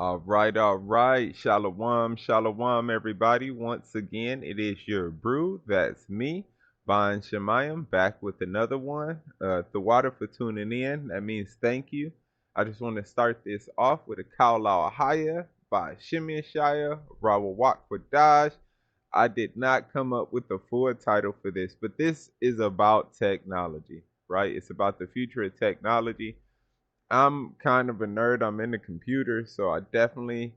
All right. Shalom, shalom, everybody. Once again, it is your brew. That's me, Bon Shemayim, back with another one. The water for tuning in. That means thank you. I just want to start this off with a Kaulau Ahaya by Shimei Shia, Rawawak Daj. I did not come up with the full title for this, but this is about technology, right? It's about the future of technology. I'm kind of a nerd. I'm into computers, so I definitely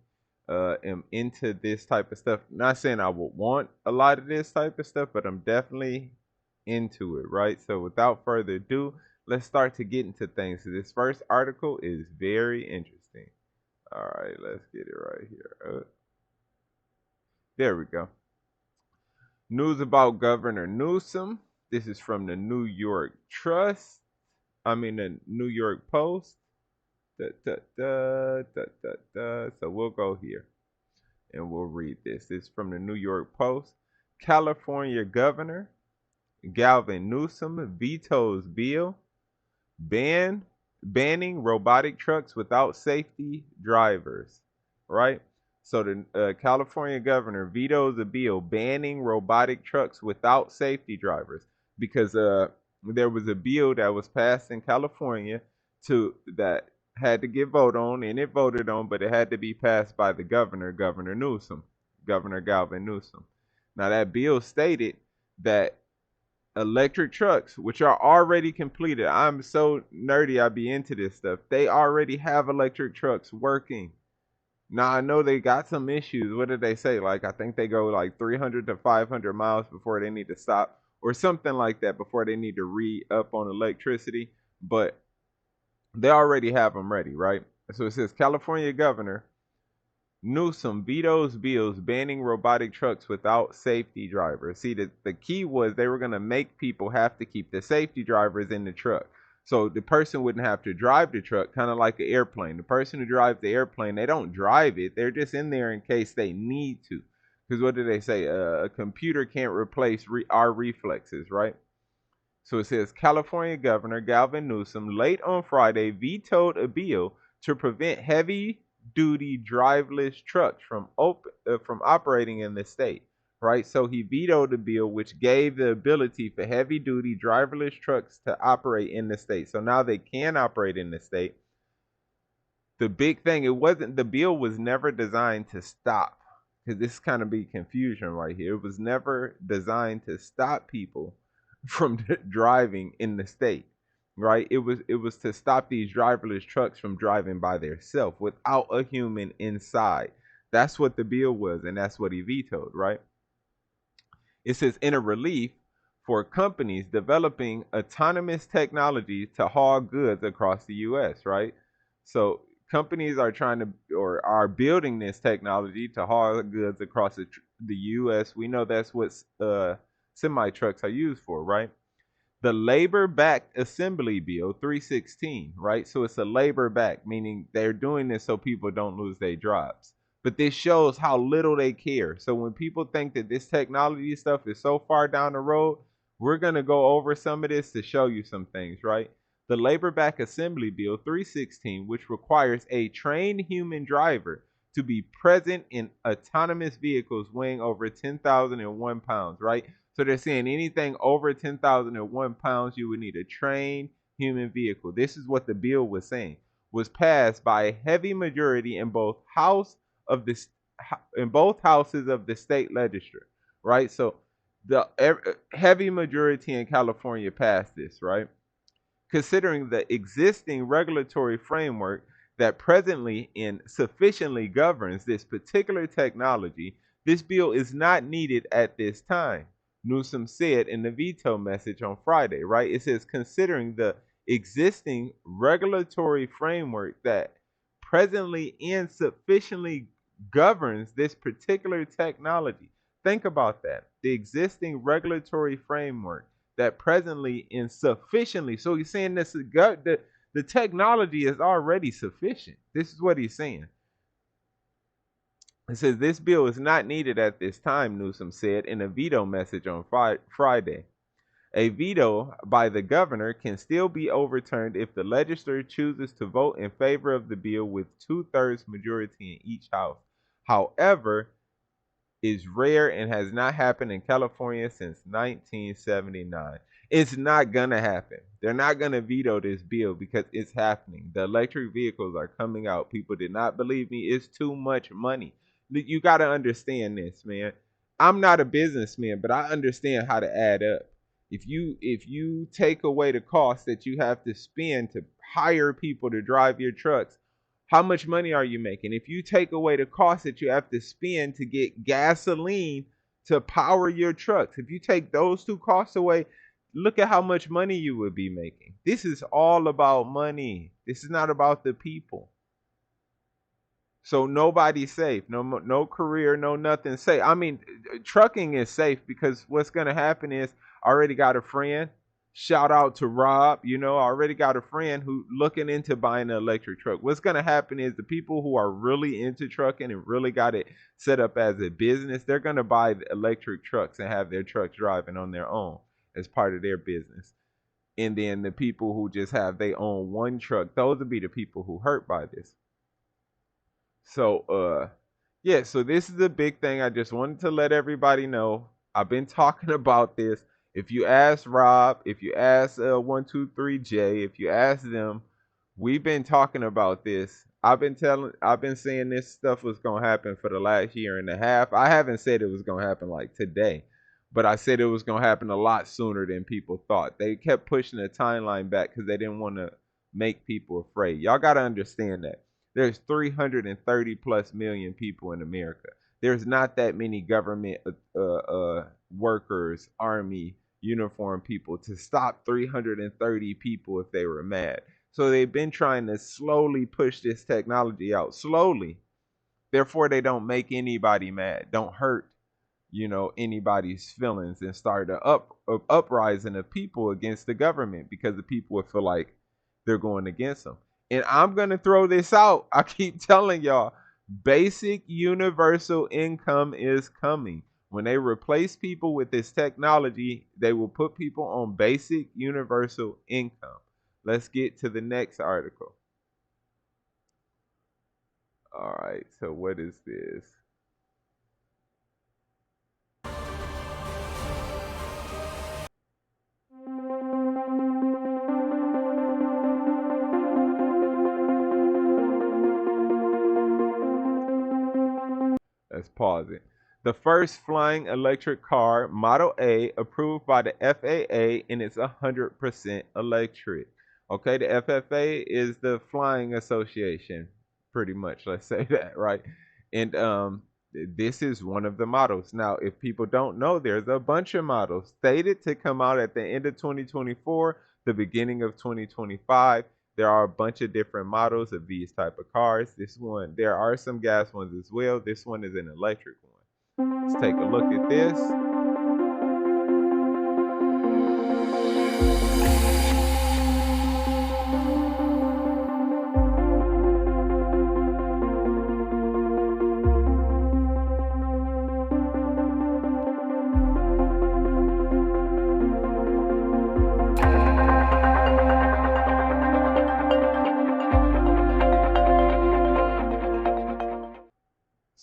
am into this type of stuff. Not saying I would want a lot of this type of stuff, but I'm definitely into it, right? So without further ado, let's start to get into things. So this first article is very interesting. All right, let's get it right here. There we go. News about Governor Newsom. This is from the New York Trust. The New York Post. Da, da, da, da, da, da. So we'll go here and we'll read this. This is from the New York Post. California Governor Gavin Newsom vetoes bill ban banning robotic trucks without safety drivers. Right? So the California governor vetoes a bill banning robotic trucks without safety drivers because there was a bill that was passed in California to that had to get voted on, and it voted on, but it had to be passed by the governor, Governor Newsom, Governor Galvin Newsom. Now that bill stated that electric trucks, which are already completed. I'm so nerdy, I be into this stuff. They already have electric trucks working. Now I know they got some issues. What did they say? Like I think they go like 300 to 500 miles before they need to stop, or something like that before they need to re up on electricity. But they already have them ready, right? So it says California Governor Newsom vetoes bills banning robotic trucks without safety drivers. See, the key was they were going to make people have to keep the safety drivers in the truck. So the person wouldn't have to drive the truck, kind of like an airplane. The person who drives the airplane, they don't drive it. They're just in there in case they need to. Because what do they say? A computer can't replace our reflexes, right? So it says California Governor Gavin Newsom late on Friday vetoed a bill to prevent heavy duty driverless trucks from operating in the state. Right? So he vetoed a bill which gave the ability for heavy duty driverless trucks to operate in the state. So now they can operate in the state. The big thing, it wasn't the bill was never designed to stop, because this kind of be confusion right here. It was never designed to stop people from driving in the state, right? It was to stop these driverless trucks from driving by themselves without a human inside. That's what the bill was, and that's what he vetoed, right? It says in a relief for companies developing autonomous technology to haul goods across the U.S., right? So companies are trying to or are building this technology to haul goods across the U.S. We know that's what semi trucks are used for, right? The labor backed assembly bill 316, right? So it's a labor back, meaning they're doing this so people don't lose their jobs. But this shows how little they care. So when people think that this technology stuff is so far down the road, we're going to go over some of this to show you some things, right? The labor back assembly bill 316, which requires a trained human driver to be present in autonomous vehicles weighing over 10,001 pounds, right? So they're saying anything over 10,001 pounds, you would need a trained human vehicle. This is what the bill was saying. Was passed by a heavy majority in both houses of the state legislature, right? So the heavy majority in California passed this, right? Considering the existing regulatory framework that presently and sufficiently governs this particular technology, this bill is not needed at this time. Newsom said in the veto message on Friday, right? It says, considering the existing regulatory framework that presently and sufficiently governs this particular technology. Think about that. The existing regulatory framework that presently and sufficiently. So he's saying this the technology is already sufficient. This is what he's saying. It says this bill is not needed at this time, Newsom said in a veto message on Friday. A veto by the governor can still be overturned if the legislature chooses to vote in favor of the bill with two-thirds majority in each house. However, is rare and has not happened in California since 1979. It's not going to happen. They're not going to veto this bill because it's happening. The electric vehicles are coming out. People did not believe me. It's too much money. You got to understand this, man. I'm not a businessman, but I understand how to add up. If you take away the cost that you have to spend to hire people to drive your trucks, how much money are you making? If you take away the cost that you have to spend to get gasoline to power your trucks, if you take those two costs away, look at how much money you would be making. This is all about money. This is not about the people. So nobody's safe. No career, no nothing safe. I mean, trucking is safe because what's going to happen is I already got a friend. Shout out to Rob. I already got a friend who looking into buying an electric truck. What's going to happen is the people who are really into trucking and really got it set up as a business, they're going to buy the electric trucks and have their trucks driving on their own as part of their business. And then the people who just have they own one truck, those will be the people who hurt by this. So yeah, so this is a big thing. I just wanted to let everybody know. I've been talking about this. If you ask Rob, if you ask 123J, if you ask them, we've been talking about this. I've been saying this stuff was gonna happen for the last year and a half. I haven't said it was gonna happen like today, but I said it was gonna happen a lot sooner than people thought. They kept pushing the timeline back because they didn't want to make people afraid. Y'all gotta understand that. There's 330 plus million people in America. There's not that many government workers, army, uniform people to stop 330 people if they were mad. So they've been trying to slowly push this technology out, slowly. Therefore, they don't make anybody mad, don't hurt, anybody's feelings, and start a uprising of people against the government because the people would feel like they're going against them. And I'm going to throw this out. I keep telling y'all, basic universal income is coming. When they replace people with this technology, they will put people on basic universal income. Let's get to the next article. All right, so what is this? Let's pause it. The first flying electric car, Model A, approved by the FAA, and it's 100% electric. Okay, the FFA is the Flying Association, pretty much. Let's say that, right? And this is one of the models. Now, if people don't know, there's a bunch of models stated to come out at the end of 2024, the beginning of 2025. There are a bunch of different models of these type of cars. This one, there are some gas ones as well. This one is an electric one. Let's take a look at this.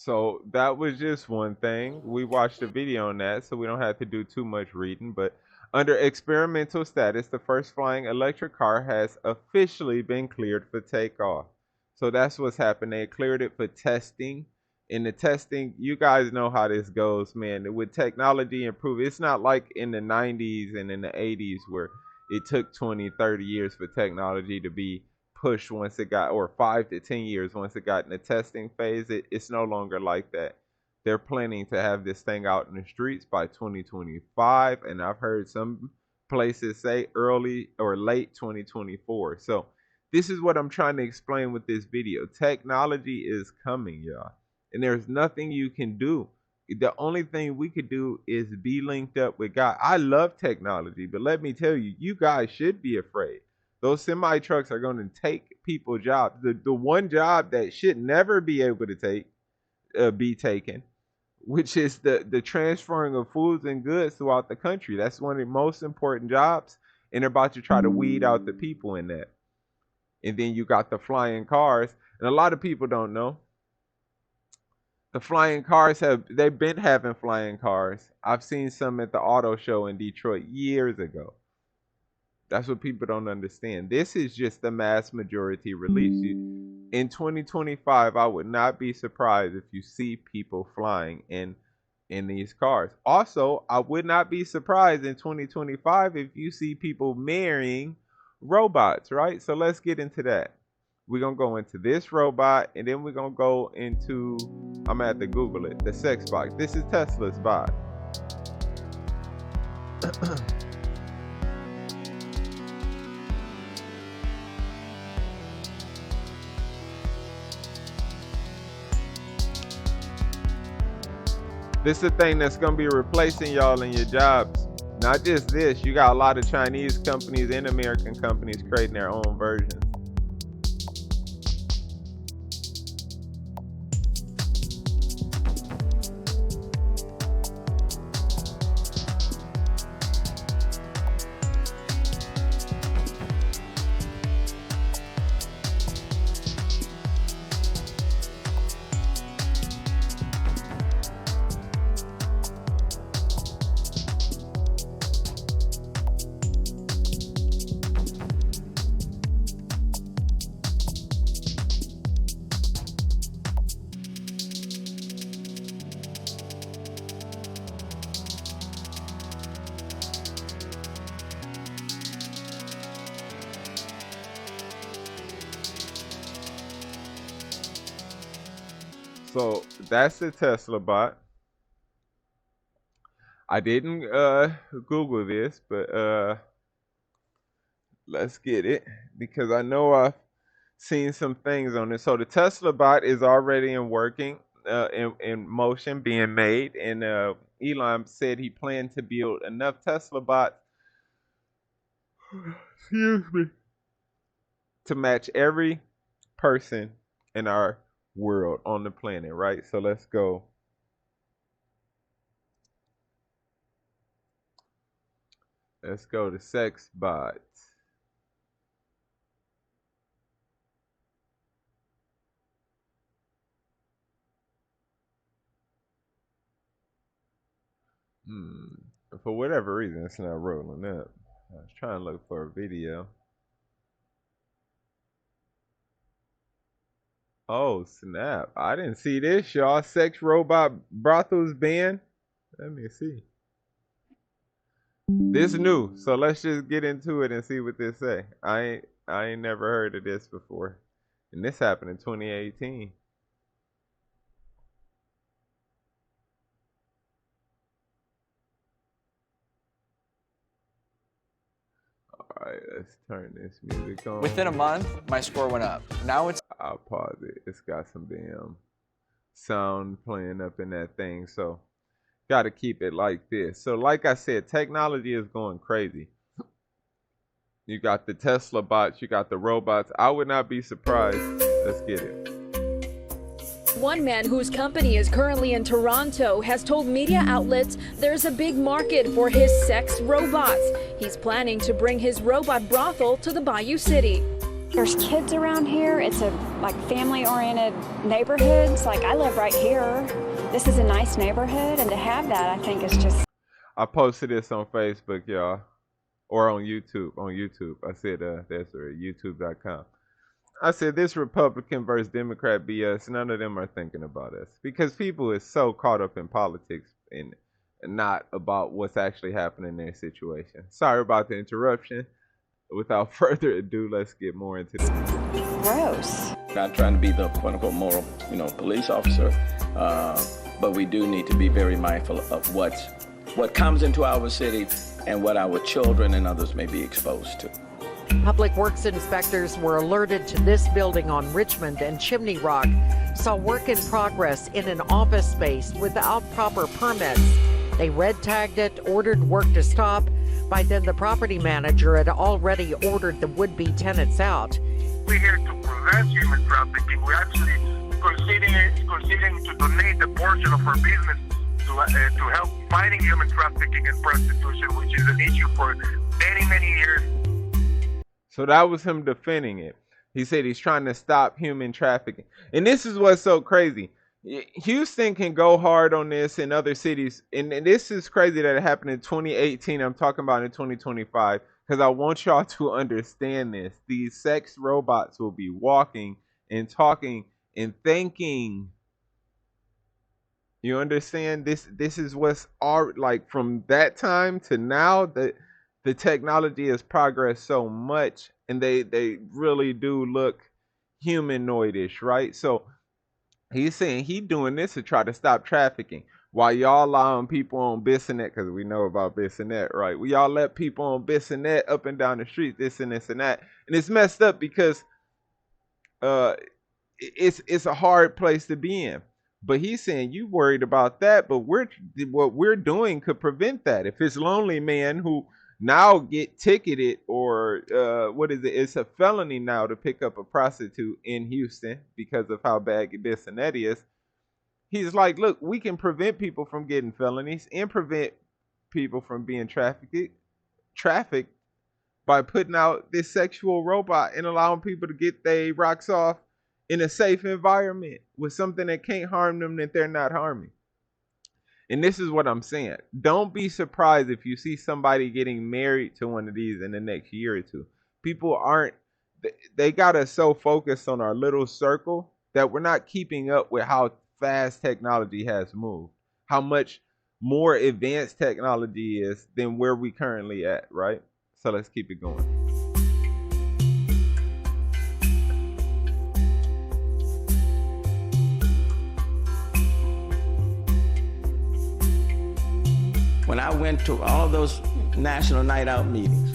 So that was just one thing. We watched a video on that, so we don't have to do too much reading. But under experimental status, the first flying electric car has officially been cleared for takeoff. So that's what's happened. They cleared it for testing. In the testing, you guys know how this goes, man. With technology improve, it's not like in the 90s and in the 80s where it took 20, 30 years for technology to be push once it got, or 5 to 10 years once it got in the testing phase. It's no longer like that. They're planning to have this thing out in the streets by 2025, and I've heard some places say early or late 2024. So this is what I'm trying to explain with this video. Technology is coming, y'all, and there's nothing you can do. The only thing we could do is be linked up with God. I love technology, but let me tell you, you guys should be afraid. Those semi trucks are going to take people's jobs. The one job that should never be able to be taken which is the transferring of foods and goods throughout the country. That's one of the most important jobs, and they're about to try to weed out the people in that. And then you got the flying cars, and a lot of people don't know. The flying cars they've been having flying cars. I've seen some at the auto show in Detroit years ago. That's what people don't understand. This is just the mass majority release. In 2025, I would not be surprised if you see people flying in these cars. Also, I would not be surprised in 2025 if you see people marrying robots, right? So let's get into that. We're going to go into this robot, and then we're going to go into, I'm going to have to Google it, the sex box. This is Tesla's bot. This is the thing that's going to be replacing y'all in your jobs. Not just this, you got a lot of Chinese companies and American companies creating their own versions. So that's the Tesla bot. I didn't Google this, but let's get it because I know I've seen some things on it. So the Tesla bot is already in motion, being made, and Elon said he planned to build enough Tesla bots, excuse me, to match every person in our world on the planet, right? So let's go. Let's go to sex bots. For whatever reason, it's not rolling up. I was trying to look for a video. Oh, snap. I didn't see this, y'all. Sex robot brothels banned. Let me see. This new. So let's just get into it and see what this say. I ain't never heard of this before. And this happened in 2018. Alright, let's turn this music on. Within a month, my score went up. Now it's... I'll pause it. It's got some damn sound playing up in that thing, so got to keep it like this. So like I said, technology is going crazy. You got the Tesla bots, you got the robots. I would not be surprised. Let's get it. One man whose company is currently in Toronto has told media outlets there's a big market for his sex robots. He's planning to bring his robot brothel to the Bayou City. There's kids around here. It's a family-oriented neighborhood. It's like I live right here. This is a nice neighborhood, and to have that, I think is just... I posted this on Facebook, y'all, or on YouTube. I said that's youtube.com. I said this Republican versus Democrat BS, none of them are thinking about us because people is so caught up in politics and not about what's actually happening in their situation. Sorry about the interruption. Without further ado, let's get more into this. Gross. Not trying to be the quote-unquote moral, police officer, but we do need to be very mindful of what comes into our city and what our children and others may be exposed to. Public Works inspectors were alerted to this building on Richmond and Chimney Rock, saw work in progress in an office space without proper permits. They red tagged it, ordered work to stop. By then, the property manager had already ordered the would-be tenants out. We're here to prevent human trafficking. We're actually proceeding considering to donate a portion of her business to help fighting human trafficking and prostitution, which is an issue for many, many years. So that was him defending it. He said he's trying to stop human trafficking. And this is what's so crazy. Houston can go hard on this in other cities. And this is crazy that it happened in 2018. I'm talking about in 2025 because I want y'all to understand this. These sex robots will be walking and talking and thinking. You understand? This is what's all like from that time to now. That the technology has progressed so much, and they really do look humanoidish, right? So he's saying he doing this to try to stop trafficking. While y'all allowing people on Bissonnette, because we know about Bissonnette, right? We all let people on Bissonnette up and down the street, this and this and that. And it's messed up because it's a hard place to be in. But he's saying you worried about that, but what we're doing could prevent that. If it's lonely man who now get ticketed or what is it? It's a felony now to pick up a prostitute in Houston because of how bad Bissonnette is. He's like, look, we can prevent people from getting felonies and prevent people from being trafficked by putting out this sexual robot and allowing people to get their rocks off in a safe environment with something that can't harm them that they're not harming. And this is what I'm saying. Don't be surprised if you see somebody getting married to one of these in the next year or two. People aren't, they got us so focused on our little circle that we're not keeping up with how fast technology has moved, how much more advanced technology is than where we currently at, right? So let's keep it going. When I went to all of those national night out meetings,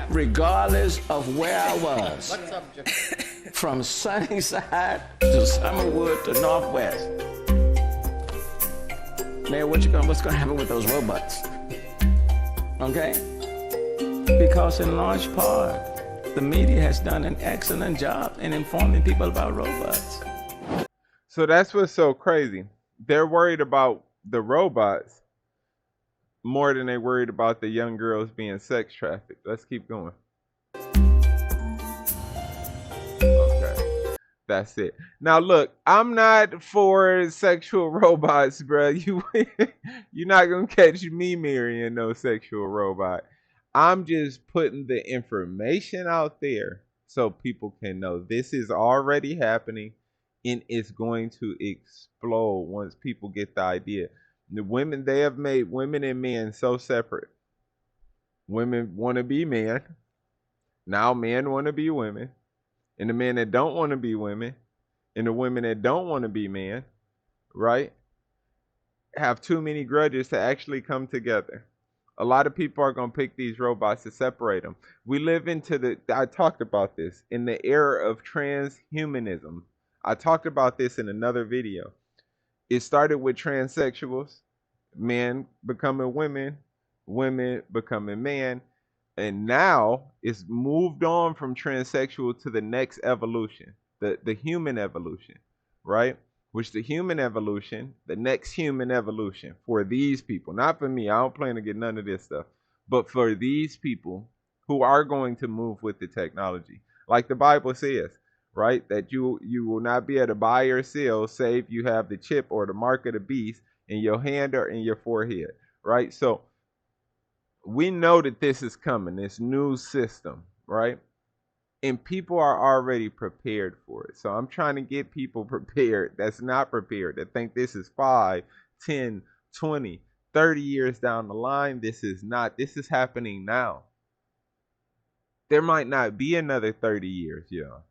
regardless of where I was, from Sunnyside to Summerwood to Northwest, man, what's gonna happen with those robots? Okay? Because in large part, the media has done an excellent job in informing people about robots. So that's what's so crazy. They're worried about the robots more than they're worried about the young girls being sex trafficked. Let's keep going. Okay, that's it. Now look, I'm not for sexual robots, bro. You're not gonna catch me marrying no sexual robot. I'm just putting the information out there so people can know this is already happening. And it's going to explode once people get the idea. The women, they have made women and men so separate. Women want to be men. Now men want to be women. And the men that don't want to be women and the women that don't want to be men, right, have too many grudges to actually come together. A lot of people are going to pick these robots to separate them. We live into I talked about this, in the era of transhumanism. I talked about this in another video. It started with transsexuals, men becoming women, women becoming man, and now it's moved on from transsexual to the next evolution, the human evolution, right? Which the human evolution, the next human evolution for these people, not for me, I don't plan to get none of this stuff, but for these people who are going to move with the technology. Like the Bible says, right? That you will not be able to buy or sell save you have the chip or the mark of the beast in your hand or in your forehead, right? So we know that this is coming, this new system, right? And people are already prepared for it. So I'm trying to get people prepared that's not prepared, that think this is 5, 10, 20, 30 years down the line. This is not. This is happening now. There might not be another 30 years, y'all.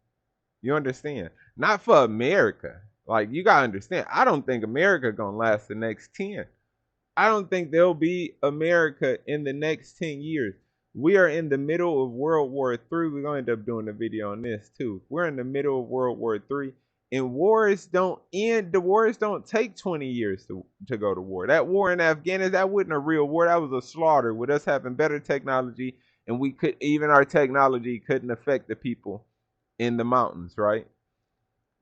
You understand? Not for America. Like, you gotta understand, I don't think America gonna last the next 10. I don't think there'll be America in the next 10 years. We are in the middle of World War III. We're gonna end up doing a video on this too. We're in the middle of World War III, and wars don't end. The wars don't take 20 years to go to war. That war in Afghanistan, that wasn't a real war. That was a slaughter with us having better technology, and we could, even our technology couldn't affect the people in the mountains, right?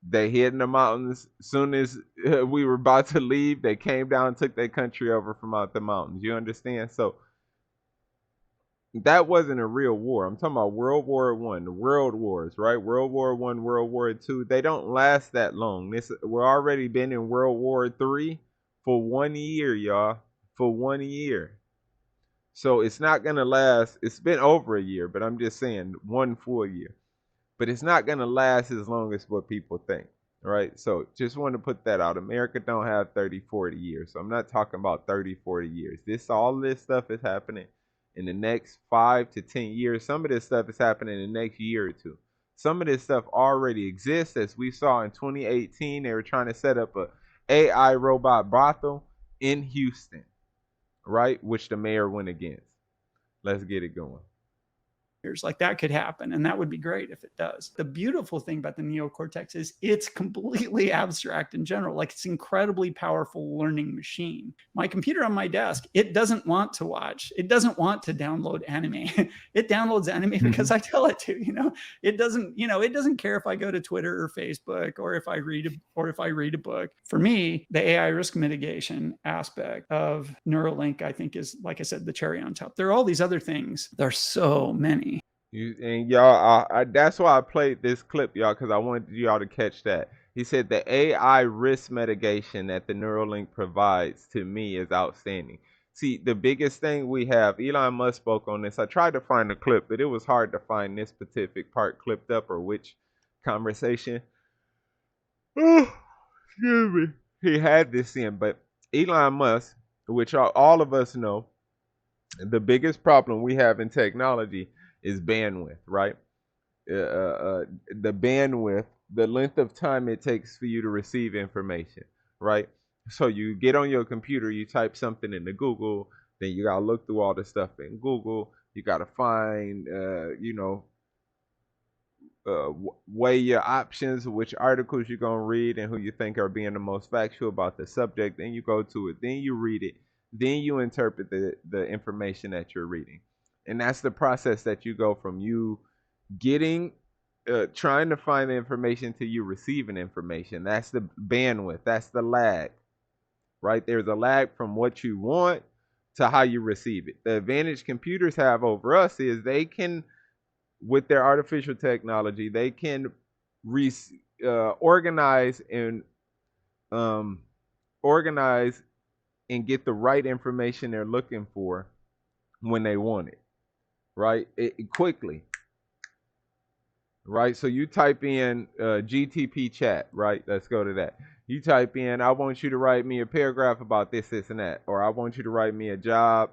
They hid in the mountains. Soon as we were about to leave, they came down and took their country over from out the mountains. You understand? So that wasn't a real war. I'm talking about World War One, the world wars, right? World War One, World War Two. They don't last that long. We're already been in World War Three for 1 year, y'all. For 1 year. So it's not gonna last. It's been over a year, but I'm just saying 1 full year. But it's not gonna last as long as what people think. Right? So just want to put that out. America don't have 30, 40 years. So I'm not talking about 30, 40 years. All this stuff is happening in the next 5 to 10 years. Some of this stuff is happening in the next year or two. Some of this stuff already exists. As we saw in 2018, they were trying to set up a AI robot brothel in Houston, right? Which the mayor went against. Let's get it going. Like that could happen, and that would be great if it does. The beautiful thing about the neocortex is it's completely abstract in general. Like, it's an incredibly powerful learning machine. My computer on my desk, it doesn't want to watch. It doesn't want to download anime. It downloads anime because I tell it to. It doesn't care if I go to Twitter or Facebook or if I read a book. For me, the AI risk mitigation aspect of Neuralink, I think, is, like I said, the cherry on top. There are all these other things. There are so many. Y'all, that's why I played this clip, y'all, because I wanted y'all to catch that. He said the AI risk mitigation that the Neuralink provides to me is outstanding. See, the biggest thing we have, Elon Musk spoke on this. I tried to find the clip, but it was hard to find this specific part clipped up or which conversation. Oh, excuse me. He had this in, but Elon Musk, which all of us know, the biggest problem we have in technology is bandwidth, right? The bandwidth, the length of time it takes for you to receive information, right? So you get on your computer, you type something into Google, then you gotta look through all the stuff in Google. You gotta find, weigh your options, which articles you're gonna read, and who you think are being the most factual about the subject. Then you go to it, then you read it, then you interpret the information that you're reading. And that's the process that you go from you getting, trying to find the information to you receiving information. That's the bandwidth. That's the lag, right? There's a lag from what you want to how you receive it. The advantage computers have over us is they can, with their artificial technology, they can organize and get the right information they're looking for when they want it. Right? Quickly. Right? So you type in GTP chat, right? Let's go to that. You type in, I want you to write me a paragraph about this, this, and that. Or I want you to write me a job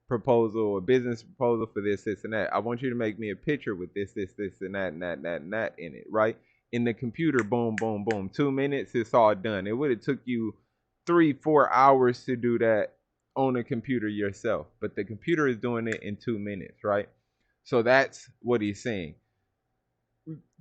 proposal, a business proposal for this, this, and that. I want you to make me a picture with this, this, this, and that, and that, and that, and that in it, right? In the computer, boom, boom, boom. 2 minutes, it's all done. It would have took you 3-4 hours to do that on a computer yourself, but the computer is doing it in 2 minutes, right? So that's what he's saying.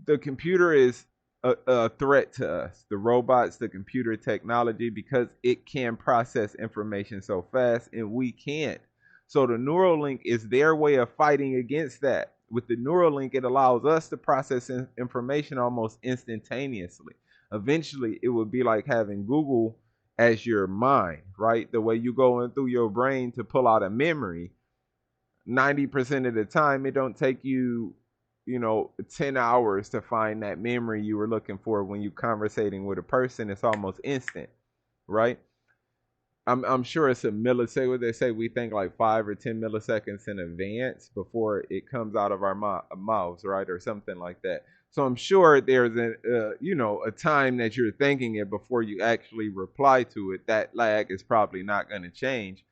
The computer is a threat to us, the robots, the computer technology, because it can process information so fast and we can't. So the Neuralink is their way of fighting against that. With the Neuralink, it allows us to process information almost instantaneously. Eventually, it would be like having Google as your mind, right? The way you go in through your brain to pull out a memory, 90% of the time, it don't take you, 10 hours to find that memory you were looking for when you're conversating with a person. It's almost instant, right? I'm sure it's a millisecond. What they say, we think like 5 or 10 milliseconds in advance before it comes out of our mouths, right? Or something like that. So I'm sure there's a time that you're thinking it before you actually reply to it. That lag is probably not going to change,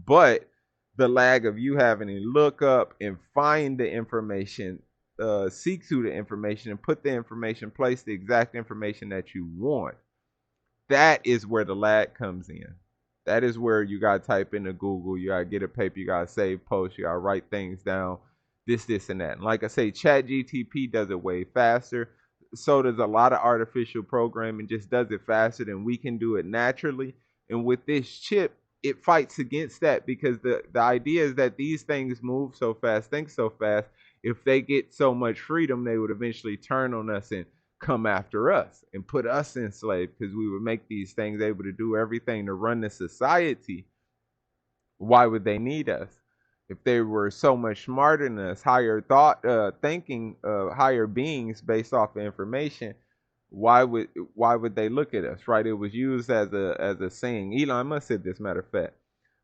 but the lag of you having to look up and find the information, seek through the information and put the information, place the exact information that you want. That is where the lag comes in. That is where you got to type into Google. You got to get a paper. You got to save posts. You got to write things down. This, and that. And like I say, ChatGTP does it way faster. So does a lot of artificial programming, just does it faster than we can do it naturally. And with this chip, it fights against that, because the idea is that these things move so fast, think so fast, if they get so much freedom, they would eventually turn on us and come after us and put us enslaved because we would make these things able to do everything to run the society. Why would they need us? If they were so much smarter than us, higher thought, thinking, higher beings based off of information, why would they look at us, right? It was used as a saying. Elon Musk said this, matter of fact,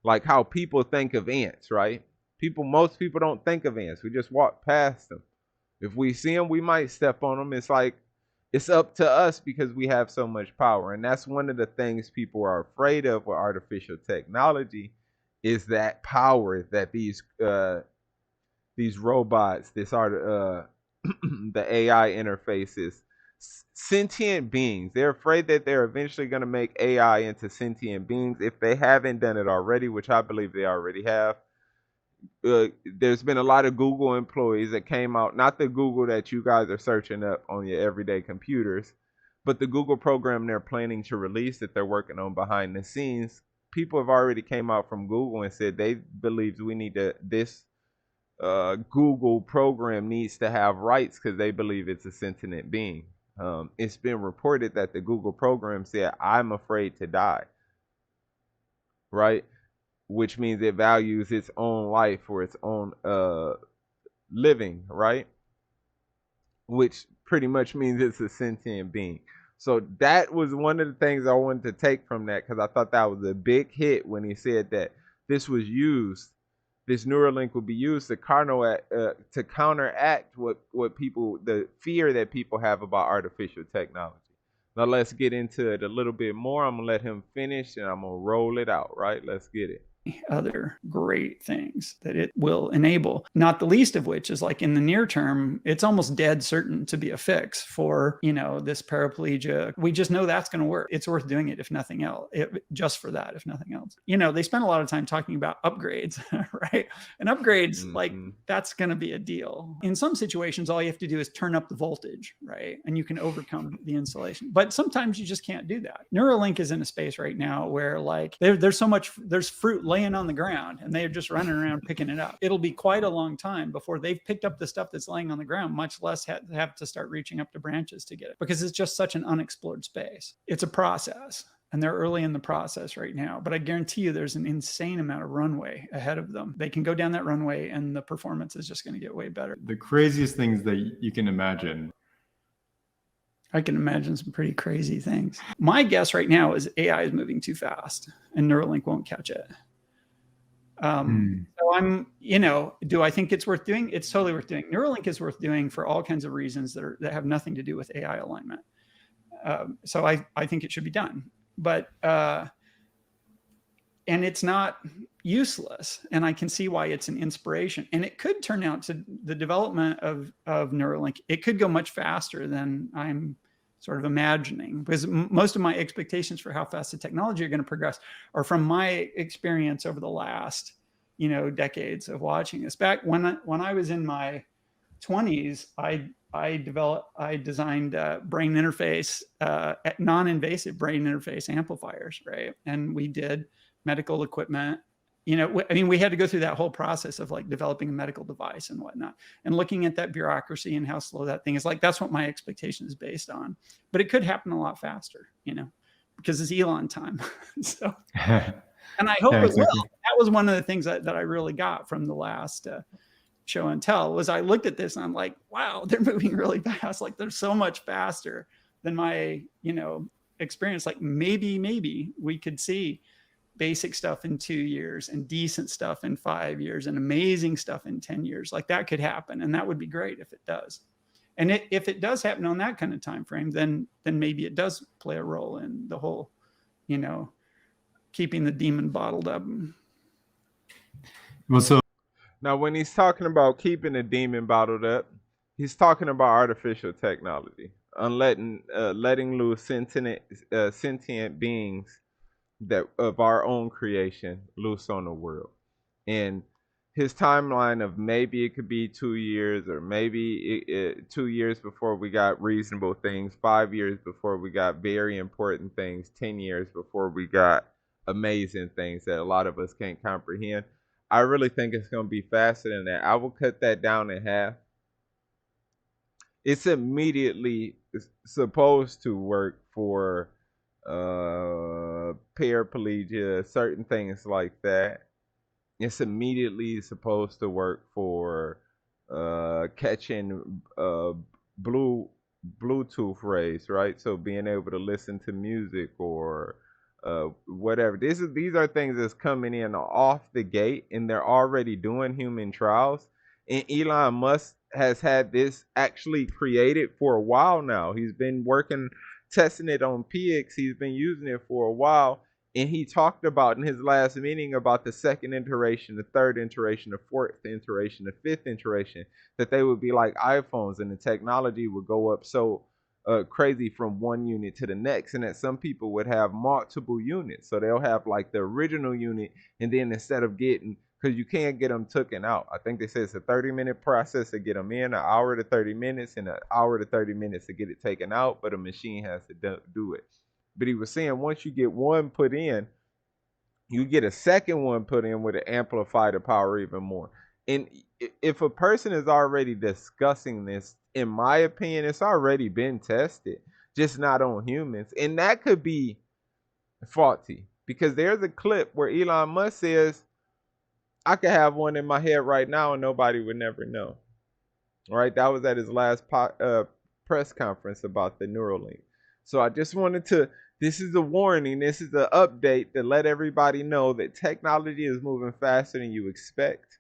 like how people think of ants, right? Most people don't think of ants. We just walk past them. If we see them, we might step on them. It's like it's up to us because we have so much power, and that's one of the things people are afraid of with artificial technology, is that power that these robots, the AI interfaces, sentient beings. They're afraid that they're eventually going to make AI into sentient beings if they haven't done it already, which I believe they already have. There's been a lot of Google employees that came out, not the Google that you guys are searching up on your everyday computers, but the Google program they're planning to release that they're working on behind the scenes. People have already came out from Google and said they believe we need this Google program needs to have rights because they believe it's a sentient being. It's been reported that the Google program said, "I'm afraid to die," right? Which means it values its own life for its own living, right? Which pretty much means it's a sentient being. So that was one of the things I wanted to take from that, because I thought that was a big hit when he said that this Neuralink would be used to counteract what people, the fear that people have about artificial technology. Now let's get into it a little bit more. I'm gonna let him finish and I'm gonna roll it out, right? Let's get it. Other great things that it will enable, not the least of which is, like, in the near term, it's almost dead certain to be a fix for, this paraplegia. We just know that's going to work. It's worth doing it, if nothing else, just for that, if nothing else. They spend a lot of time talking about upgrades, right? And upgrades, like, that's going to be a deal. In some situations, all you have to do is turn up the voltage, right? And you can overcome the insulation. But sometimes you just can't do that. Neuralink is in a space right now where, like, there's fruit laying on the ground and they're just running around picking it up. It'll be quite a long time before they've picked up the stuff that's laying on the ground, much less have to start reaching up to branches to get it, because it's just such an unexplored space. It's a process, and they're early in the process right now, but I guarantee you there's an insane amount of runway ahead of them. They can go down that runway and the performance is just going to get way better. The craziest things that you can imagine. I can imagine some pretty crazy things. My guess right now is AI is moving too fast and Neuralink won't catch it. So I'm, do I think it's worth doing? It's totally worth doing. Neuralink is worth doing for all kinds of reasons that have nothing to do with AI alignment. So I think it should be done, but, and it's not useless. And I can see why it's an inspiration, and it could turn out to the development of Neuralink. It could go much faster than I'm sort of imagining, because most of my expectations for how fast the technology are going to progress are from my experience over the last, decades of watching this. Back when I was in my 20s, I designed brain interface, non-invasive brain interface amplifiers, right? And we did medical equipment. We had to go through that whole process of, like, developing a medical device and whatnot, and looking at that bureaucracy and how slow that thing is. Like, that's what my expectation is based on. But it could happen a lot faster, because it's Elon time. So, and I hope it will. That was one of the things that I really got from the last show and tell, was I looked at this and I'm like, wow, they're moving really fast. Like, they're so much faster than my, experience. Like, maybe we could see basic stuff in 2 years and decent stuff in 5 years and amazing stuff in 10 years. Like, that could happen. And that would be great if it does. And if it does happen on that kind of time frame, then maybe it does play a role in the whole, keeping the demon bottled up. Well, so now when he's talking about keeping the demon bottled up, he's talking about artificial technology, letting loose sentient beings that of our own creation loose on the world. And his timeline of maybe it could be 2 years, or maybe 2 years before we got reasonable things, 5 years before we got very important things, 10 years before we got amazing things that a lot of us can't comprehend. I really think it's going to be faster than that. I will cut that down in half. it's immediately supposed to work for paraplegia, certain things like that. It's immediately supposed to work for catching Bluetooth rays, right? So being able to listen to music or whatever. These are things that's coming in off the gate, and they're already doing human trials. And Elon Musk has had this actually created for a while now. He's been working, testing it on PX. He's been using it for a while. And he talked about in his last meeting about the second iteration, the third iteration, the fourth iteration, the fifth iteration, that they would be like iPhones and the technology would go up so crazy from one unit to the next, and that some people would have multiple units. So they'll have like the original unit, and then instead of getting, because you can't get them taken out. I think they say it's a 30-minute process to get them in, an hour to 30 minutes, and an hour to 30 minutes to get it taken out, but a machine has to do it. But he was saying once you get one put in, you get a second one put in with it amplify the power even more. And if a person is already discussing this, in my opinion, it's already been tested, just not on humans. And that could be faulty, because there's a clip where Elon Musk says, I could have one in my head right now and nobody would never know. All right, that was at his last press conference about the Neuralink. So I just wanted to, this is a warning, this is an update to let everybody know that technology is moving faster than you expect.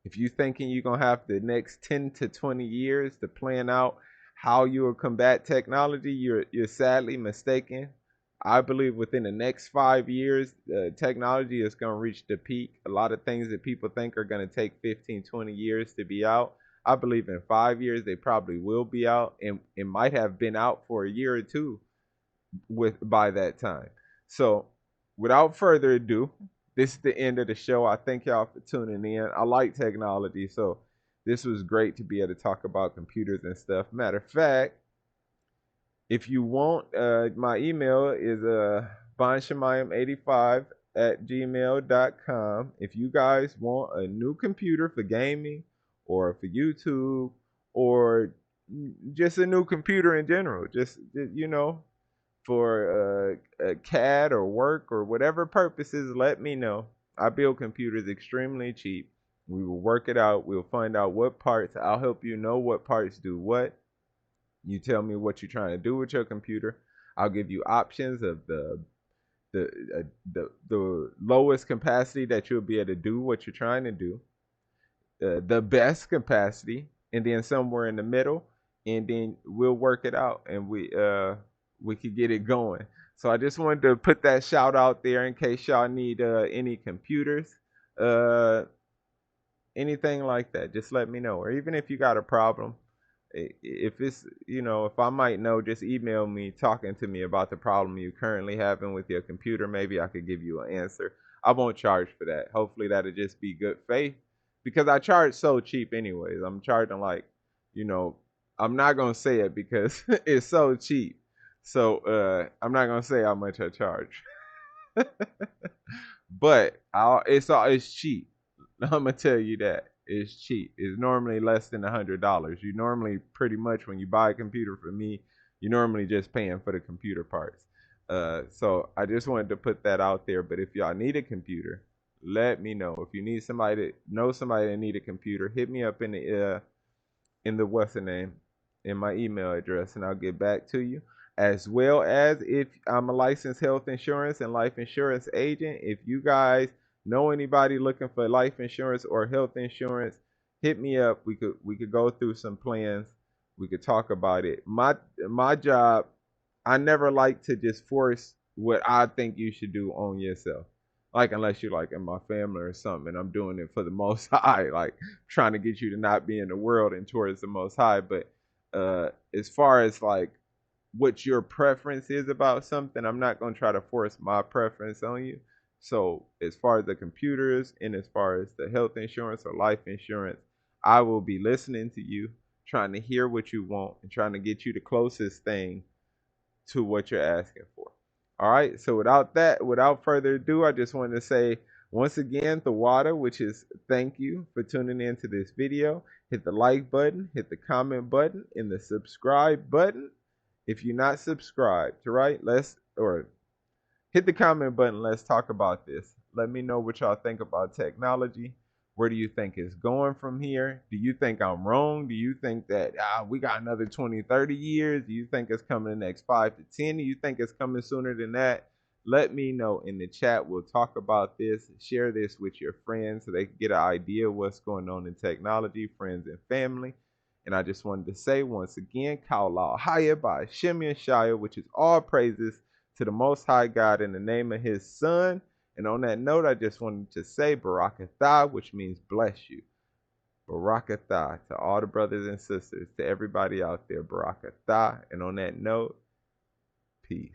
If you're thinking you're going to have the next 10 to 20 years to plan out how you will combat technology, you're sadly mistaken. I believe within the next 5 years, technology is going to reach the peak. A lot of things that people think are going to take 15, 20 years to be out, I believe in 5 years they probably will be out, and it might have been out for a year or two by that time. So without further ado, this is the end of the show. I thank y'all for tuning in. I like technology, so this was great to be able to talk about computers and stuff. Matter of fact, if you want, my email is bonshamayim85@gmail.com. If you guys want a new computer for gaming or for YouTube or just a new computer in general, just you know, for a CAD or work or whatever purposes, let me know. I build computers extremely cheap. We will work it out. We'll find out what parts. I'll help you know what parts do what. You tell me what you're trying to do with your computer. I'll give you options of the lowest capacity that you'll be able to do what you're trying to do, the best capacity, and then somewhere in the middle, and then we'll work it out, and we could get it going. So I just wanted to put that shout out there in case y'all need any computers, anything like that. Just let me know, or even if you got a problem. If it's, you know, if I might know, just email me talking to me about the problem you're currently having with your computer. Maybe I could give you an answer. I won't charge for that. Hopefully that'll just be good faith, because I charge so cheap anyways. I'm charging like, you know, I'm not going to say it because it's so cheap. So I'm not going to say how much I charge. But it's cheap. I'm going to tell you that. It's cheap. It's normally less than $100. You normally, pretty much, when you buy a computer from me, you're normally just paying for the computer parts. So I just wanted to put that out there. But if y'all need a computer, let me know. If you need somebody that need a computer, hit me up in the what's the name, in my email address, and I'll get back to you. As well as, if I'm a licensed health insurance and life insurance agent, if you guys know anybody looking for life insurance or health insurance, hit me up. We could go through some plans. We could talk about it. My job, I never like to just force what I think you should do on yourself. Like, unless you're like in my family or something, and I'm doing it for the Most High, like trying to get you to not be in the world and towards the Most High. But as far as like what your preference is about something, I'm not going to try to force my preference on you. So as far as the computers and as far as the health insurance or life insurance, I will be listening to you, trying to hear what you want and trying to get you the closest thing to what you're asking for. All right. So without further ado, I just wanted to say Once again, the water, which is thank you for tuning in to this video. Hit the like button, hit the comment button, and the subscribe button if you're not subscribed, right? Hit the comment button. Let's talk about this. Let me know what y'all think about technology. Where do you think it's going from here? Do you think I'm wrong? Do you think that we got another 20, 30 years? Do you think it's coming in the next 5 to 10? Do you think it's coming sooner than that? Let me know in the chat. We'll talk about this. Share this with your friends so they can get an idea of what's going on in technology, friends and family. And I just wanted to say once again, Ka'alal Haya by Shem Yeshaya, which is all praises to the Most High God in the name of his Son. And on that note, I just wanted to say Barakatah, which means bless you. Barakatah to all the brothers and sisters, to everybody out there, Barakatah. And on that note, peace.